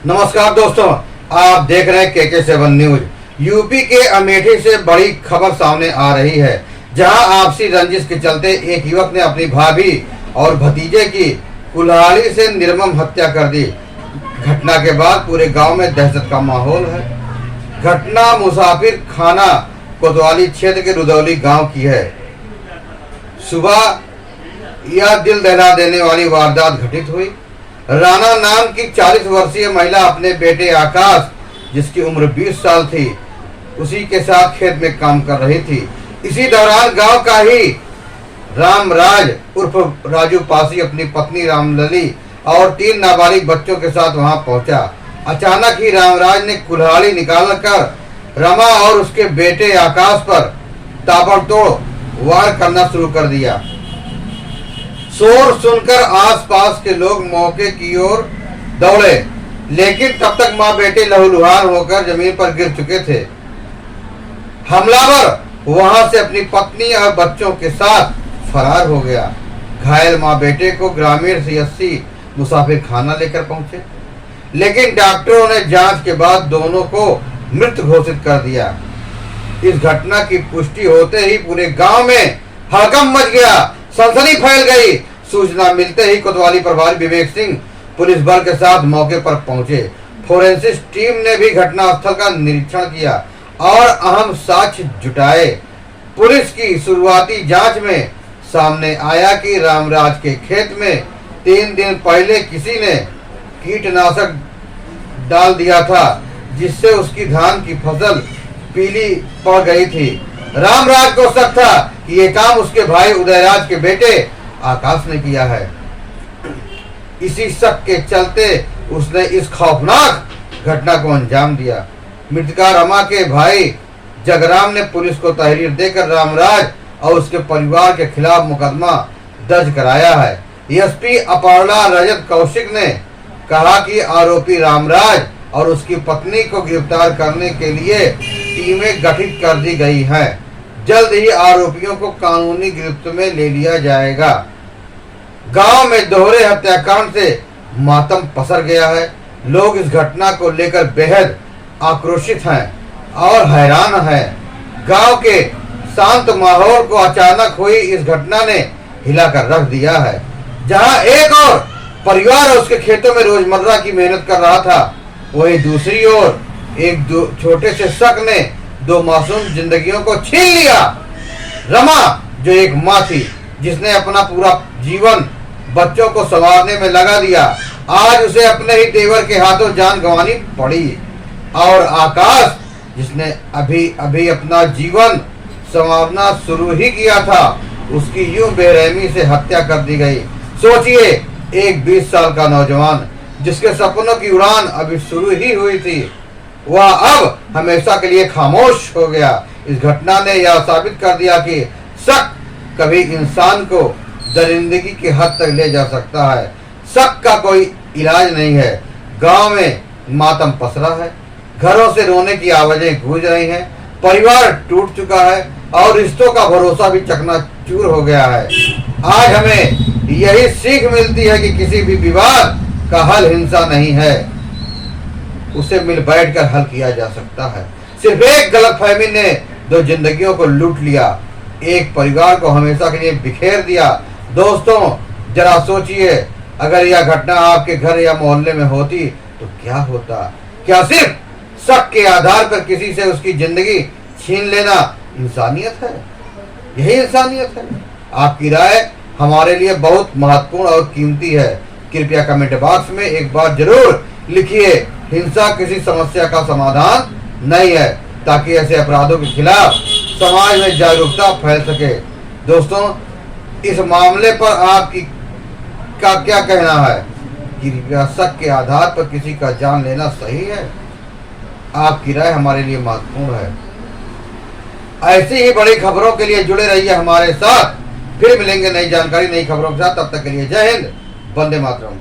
नमस्कार दोस्तों, आप देख रहे हैं KK7 न्यूज। यूपी के अमेठी से बड़ी खबर सामने आ रही है, जहां आपसी रंजिश के चलते एक युवक ने अपनी भाभी और भतीजे की कुल्हाड़ी से निर्मम हत्या कर दी। घटना के बाद पूरे गांव में दहशत का माहौल है। घटना मुसाफिर खाना कोतवाली क्षेत्र के रुदौली गांव की है। सुबह यह दिल दहला देने वाली वारदात घटित हुई। राणा नाम की 40 वर्षीय महिला अपने बेटे आकाश, जिसकी उम्र 20 साल थी, उसी के साथ खेत में काम कर रही थी। इसी दौरान गांव का ही रामराज उर्फ राजू पासी अपनी पत्नी रामलली और 3 नाबालिग बच्चों के साथ वहां पहुंचा। अचानक ही रामराज ने कुल्हाड़ी निकालकर रमा और उसके बेटे आकाश पर ताबड़तोड़ वार करना शुरू कर दिया। शोर सुनकर आसपास के लोग मौके की ओर दौड़े, लेकिन तब तक मां बेटे लहूलुहान होकर जमीन पर गिर चुके थे। हमलावर वहां से अपनी पत्नी और बच्चों के साथ फरार हो गया। घायल मां बेटे को ग्रामीण CSC मुसाफिर खाना लेकर पहुंचे, लेकिन डॉक्टरों ने जांच के बाद दोनों को मृत घोषित कर दिया। इस घटना की पुष्टि होते ही पूरे गांव में हड़कंप मच गया, सनसनी फैल गई। सूचना मिलते ही कोतवाली प्रभारी विवेक सिंह पुलिस बल के साथ मौके पर पहुंचे। फोरेंसिक टीम ने भी घटनास्थल का निरीक्षण किया और अहम साक्ष्य जुटाए। पुलिस की शुरुआती जांच में सामने आया कि रामराज के खेत में 3 दिन पहले किसी ने कीटनाशक डाल दिया था, जिससे उसकी धान की फसल पीली पड़ गई थी। रामराज को शक था कि ये काम उसके भाई उदयराज के बेटे आकाश ने किया है। इसी शक के चलते उसने इस खौफनाक घटना को अंजाम दिया। मृतका रमा के भाई जगराम ने पुलिस को तहरीर देकर रामराज और उसके परिवार के खिलाफ मुकदमा दर्ज कराया है। SP अपर्णा रजत कौशिक ने कहा कि आरोपी रामराज और उसकी पत्नी को गिरफ्तार करने के लिए टीमें गठित कर दी गई हैं। जल्द ही आरोपियों को कानूनी गिरफ्त में ले लिया जाएगा। गांव में दोहरे हत्याकांड से मातम पसर गया है। लोग इस घटना को लेकर बेहद आक्रोशित हैं और हैरान हैं। गांव के शांत माहौल को अचानक हुई इस घटना ने हिलाकर रख दिया है। जहां एक और परिवार उसके खेतों में रोजमर्रा की मेहनत कर रहा था, वहीं दूसरी ओर एक छोटे से शख्स ने 2 मासूम जिंदगियों को छीन लिया। रमा, जो एक माँ थी जिसने अपना पूरा जीवन बच्चों को संवारने में लगा दिया, आज उसे अपने ही देवर के हाथों जान गंवानी पड़ी। और आकाश, जिसने अभी अभी अपना जीवन संवारना शुरू ही किया था, उसकी यूं बेरहमी से हत्या कर दी गई। सोचिए, एक 20 साल का नौजवान जिसके सपनों की उड़ान अभी शुरू ही हुई थी, वह अब हमेशा के लिए खामोश हो गया। इस घटना ने यह साबित कर दिया कि शक कभी इंसान को दरिंदगी की हद तक ले जा सकता है। शक का कोई इलाज नहीं है। गांव में मातम पसरा है, घरों से रोने की आवाजें गूंज रही हैं, परिवार टूट चुका है और रिश्तों का भरोसा भी चकनाचूर हो गया है। आज हमें यही सीख मिलती है कि किसी भी विवाद का हल हिंसा नहीं है, उसे मिल बैठकर हल किया जा सकता है। सिर्फ एक गलतफहमी ने 2 जिंदगियों को लूट लिया, एक परिवार को हमेशा के लिए बिखेर दिया। दोस्तों, जरा सोचिए, अगर यह घटना आपके घर या मोहल्ले में होती तो क्या होता? क्या सिर्फ शक के आधार पर किसी से उसकी जिंदगी छीन लेना इंसानियत है? यही इंसानियत है? आपकी राय हमारे लिए बहुत महत्वपूर्ण और कीमती है। कृपया कमेंट बॉक्स में एक बार जरूर लिखिए, हिंसा किसी समस्या का समाधान नहीं है, ताकि ऐसे अपराधों के खिलाफ समाज में जागरूकता फैल सके। दोस्तों, इस मामले पर आपकी का क्या कहना है? कृपया शक के आधार पर किसी का जान लेना सही है? आपकी राय हमारे लिए महत्वपूर्ण है। ऐसी ही बड़ी खबरों के लिए जुड़े रहिए हमारे साथ। फिर मिलेंगे नई जानकारी, नई खबरों के साथ। तब तक के लिए जय हिंद, वंदे मातरम।